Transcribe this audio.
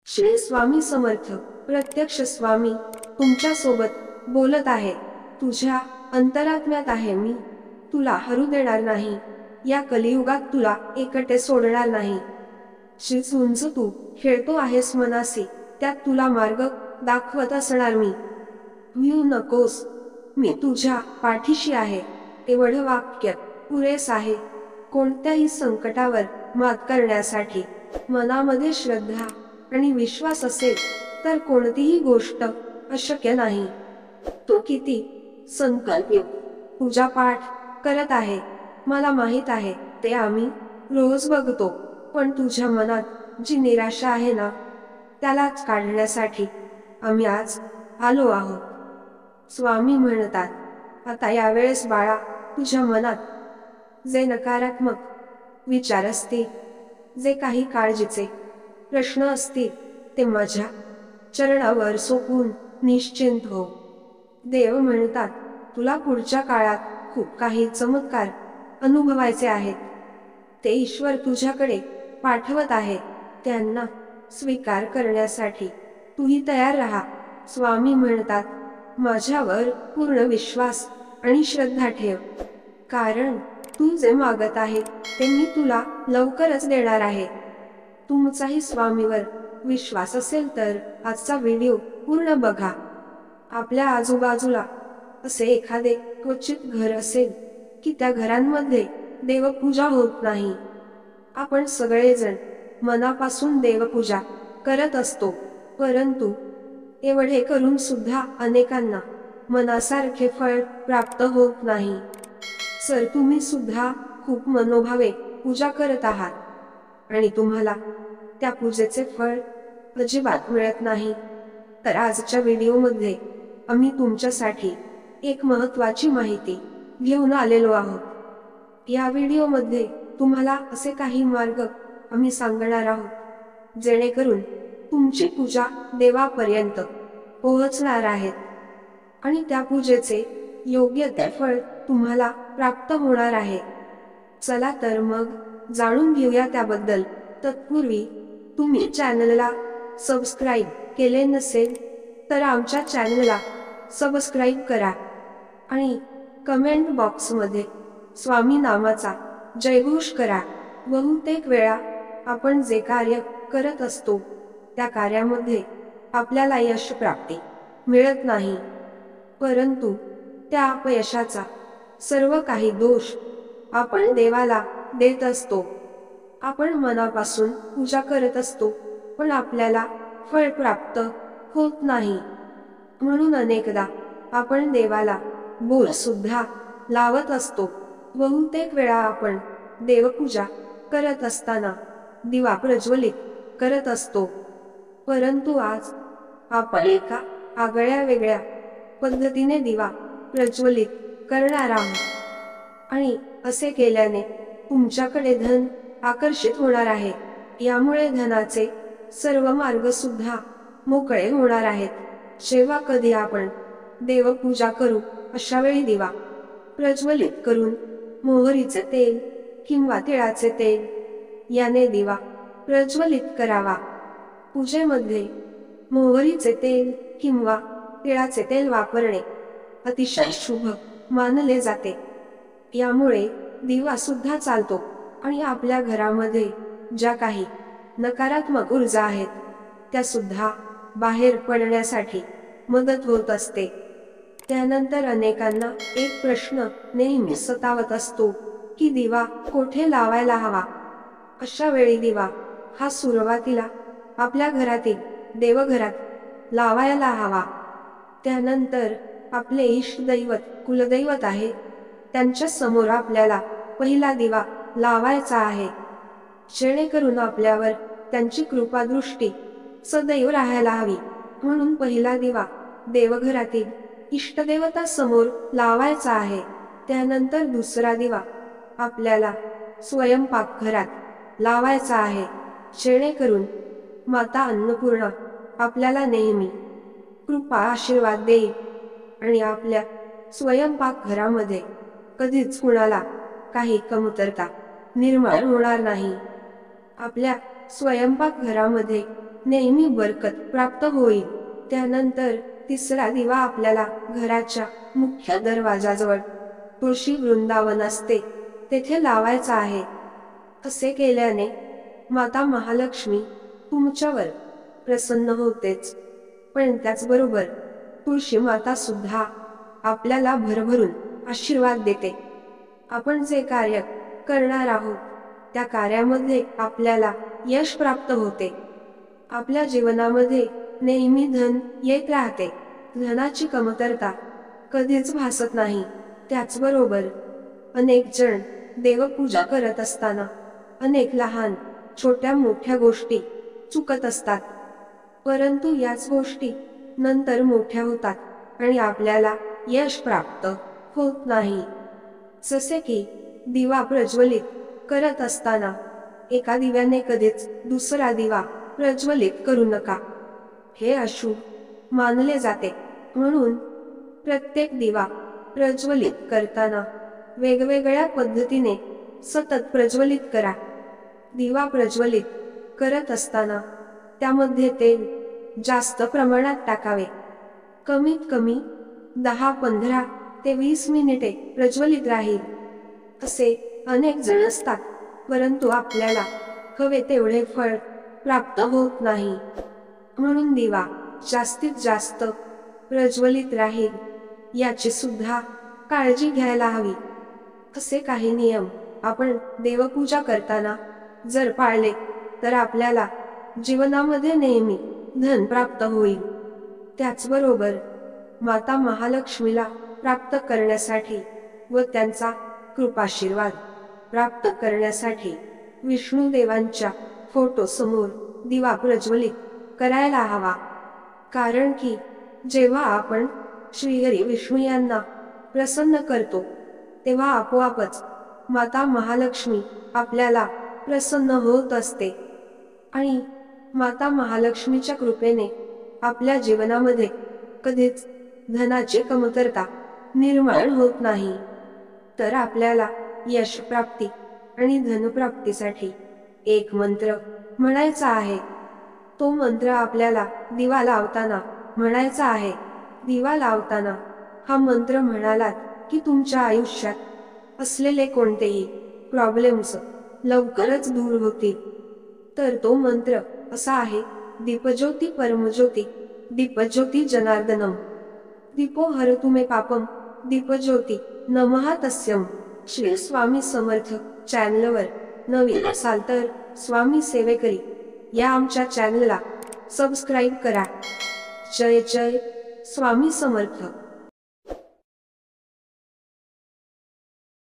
श्री स्वामी समर्थ प्रत्यक्ष स्वामी तुमच्या सोबत बोलत आहे। तुझ्या अंतरात्म्यात आहे मी, तुला हरू देणार नाही। या कलियुगात तुला एकटे सोडणार नाही। श्रीच उंच तू खेळतो आहेस मनासी, त्यात तुला मार्ग दाखवत असणार मी। भिऊ नकोस, मी तुझ्या पाठीशी आहे। एवढं वाक्य पुरेस आहे कोणत्याही संकटावर मात करण्यासाठी। मनामध्ये श्रद्धा आणि विश्वास असेल तर कोणतीही गोष्ट अशक्य नाही। तो किती संकल्प पूजा पाठ करत आहे, मला माहित आहे ते आम्ही रोज बघतो, पण तुझ्या मनात जी निराशा आहे ना, त्यालाच काढण्यासाठी आम्ही आज आलो आहोत। स्वामी म्हणतात, आता यावेळेस बाळा, तुझ्या मनात जे नकारात्मक विचार असतील, जे काही काळजीचे प्रश्न असतील, ते माझ्या चरणावर सोपवून निश्चिंत हो। देव म्हणतात, तुला पुढच्या काळात खूप काही चमत्कार अनुभवायचे आहेत। ते ईश्वर तुझ्याकडे पाठवत आहे, त्यांना स्वीकार करण्यासाठी तूही तयार राहा। स्वामी म्हणतात, माझ्यावर पूर्ण विश्वास आणि श्रद्धा ठेव, कारण तू जे मागत आहे ते मी तुला लवकरच देणार आहे। तुमचाही स्वामीवर विश्वास असेल तर आजचा व्हिडिओ पूर्ण बघा। आपल्या आजूबाजूला असे एखादे क्वचित घर असेल की त्या घरांमध्ये देवपूजा होत नाही। आपण सगळेजण मनापासून देवपूजा करत असतो, परंतु एवढे करून सुद्धा अनेकांना मनासारखे फळ प्राप्त होत नाही। सर तुम्ही सुद्धा खूप मनोभावे पूजा करत आहात आणि तुम्हाला त्या पूजेचे फळ अजिबात मिळत नाही, तर आजच्या व्हिडिओमध्ये आम्ही तुमच्यासाठी एक महत्त्वाची माहिती घेऊन आलेलो आहोत। या व्हिडिओमध्ये तुम्हाला असे काही मार्ग आम्ही सांगणार आहोत, जेणेकरून तुमची पूजा देवापर्यंत पोहोचणार आहेत आणि त्या पूजेचे योग्य ते फळ तुम्हाला प्राप्त होणार आहे। चला तर मग जाणून घेऊया त्याबद्दल। तत्पूर्वी तुम्ही चॅनलला सबस्क्राईब केले नसेल तर आमच्या चॅनलला सबस्क्राईब करा आणि कमेंट बॉक्समध्ये स्वामी नामाचा जयघोष करा। बहुतेक वेळा आपण जे कार्य करत असतो त्या कार्यामध्ये आपल्याला यश प्राप्ती मिळत नाही, परंतु त्या अपयशाचा सर्व काही दोष आपण देवाला देत असतो। आपण मनापासून पूजा करत असतो, पण आपल्याला फळ प्राप्त होत नाही, म्हणून अनेकदा आपण देवाला बोल सुद्धा लावत असतो। बहुतेक वेळा आपण देवपूजा करत असताना दिवा प्रज्वलित करत असतो, परंतु आज आपण एका आगळ्या वेगळ्या पद्धतीने दिवा प्रज्वलित करणार आहोत आणि असे केल्याने तुमच्याकडे धन आकर्षित होणार आहे। यामुळे धनाचे सर्व मार्ग सुद्धा मोकळे होणार आहेत। जेव्हा कधी आपण देवपूजा करू अशा वेळी दिवा प्रज्वलित करून मोहरीचे तेल किंवा तिळाचे तेल याने दिवा प्रज्वलित करावा। पूजेमध्ये मोहरीचे तेल किंवा तिळाचे तेल वापरणे अतिशय शुभ मानले जाते। यामुळे दिवा सुद्धा चालतो आणि आपल्या घरामध्ये ज्या काही नकारात्मक ऊर्जा आहेत त्या सुद्धा बाहेर पडण्यासाठी मदत होत असते। त्यानंतर अनेकांना एक प्रश्न नेहमी सतावत असतो की दिवा कोठे लावायला हवा। अशा वेळी दिवा हा सुरुवातीला आपल्या घरातील देवघरात लावायला हवा। त्यानंतर आपले इष्टदैवत कुलदैवत आहे त्यांच्या समोर आपल्याला पहिला दिवा लावायचा आहे, जेणेकरून आपल्यावर त्यांची कृपादृष्टी सदैव राहायला हवी। म्हणून पहिला दिवा देवघरातील इष्टदेवता समोर लावायचा आहे। त्यानंतर दुसरा दिवा आपल्याला स्वयंपाकघरात लावायचा आहे, जेणेकरून माता अन्नपूर्णा आपल्याला नेहमी कृपा आशीर्वाद देईल आणि आपल्या स्वयंपाकघरामध्ये कधीच कुणाला काही कमतरता निर्माण होणार नाही। आपल्या स्वयंपाकघरामध्ये नेहमी बरकत प्राप्त होईल. त्यानंतर तिसरा दिवा आपल्याला घराच्या मुख्य दरवाजाजवळ तुळशी वृंदावन असते तेथे लावायचा आहे. असे केल्याने माता महालक्ष्मी तुमच्यावर प्रसन्न होतेच, पण त्याचबरोबर तुळशी माता सुद्धा आपल्याला भरभरून आशीर्वाद देते. आपण जे कार्य करणार आहोत त्या कार्यामध्ये आपल्याला यश प्राप्त होते. आपल्या जीवनामध्ये नेहमी धन येत राहते. धनाची कमतरता कधीच भासत नाही. त्याचबरोबर अनेक जण देवपूजा करत असताना अनेक लहान छोट्या मोठ्या गोष्टी चुकत असतात, परंतु याच गोष्टी नंतर मोठ्या होतात आणि आपल्याला यश प्राप्त होत नाही. जसे की दिवा प्रज्वलित करत असताना एका दिव्याने कधीच दुसरा दिवा प्रज्वलित करू नका, हे अशुभ मानले जाते. म्हणून प्रत्येक दिवा प्रज्वलित करताना वेगवेगळ्या पद्धतीने सतत प्रज्वलित करा. दिवा प्रज्वलित करत असताना त्यामध्ये तेल जास्त प्रमाणात टाकावे. कमीत कमी 10-15 ते 20 मिनिटे प्रज्वलित राहील. असे अनेक जण असतात, परंतु आपल्याला हवे तेवढे फळ प्राप्त होत नाही. म्हणून दिवा जास्तीत जास्त प्रज्वलित राहील याची सुद्धा काळजी घ्यायला हवी. असे काही नियम आपण देवपूजा करताना जर पाळले तर आपल्याला जीवनामध्ये नेहमी धन प्राप्त होईल. त्याचबरोबर माता महालक्ष्मीला प्राप्त करण्यासाठी व त्यांचा कृपाशीर्वाद प्राप्त करण्यासाठी विष्णू देवांच्या फोटो समोर दिवा प्रज्वलित करायला हवा. कारण की जेव्हा आपण श्रीहरी विष्णू यांना प्रसन्न करतो तेव्हा आपोआपच माता महालक्ष्मी आपल्याला प्रसन्न होत असते आणि माता महालक्ष्मीच्या कृपेने आपल्या जीवनामध्ये कधीच धनाची कमतरता निर्माण होत नाही. तर आपल्याला यश प्राप्ती आणि धनप्राप्तीसाठी एक मंत्र म्हणायचा आहे. तो मंत्र आपल्याला दिवा लावताना म्हणायचा आहे. दिवा लावताना हा मंत्र म्हणालात की तुमच्या आयुष्यात असलेले कोणतेही प्रॉब्लेम्स लवकरच दूर होतील. तर तो मंत्र असा आहे: दीपज्योती परमज्योती दीपज्योती जनार्दनम दीपो हरतु मे पापम दीपज्योती नमः तस्यम. श्री स्वामी समर्थ चॅनलवर नवीन असाल तर स्वामी सेवेकरी या आमच्या चॅनलला सबस्क्राईब करा. जय जय स्वामी समर्थ.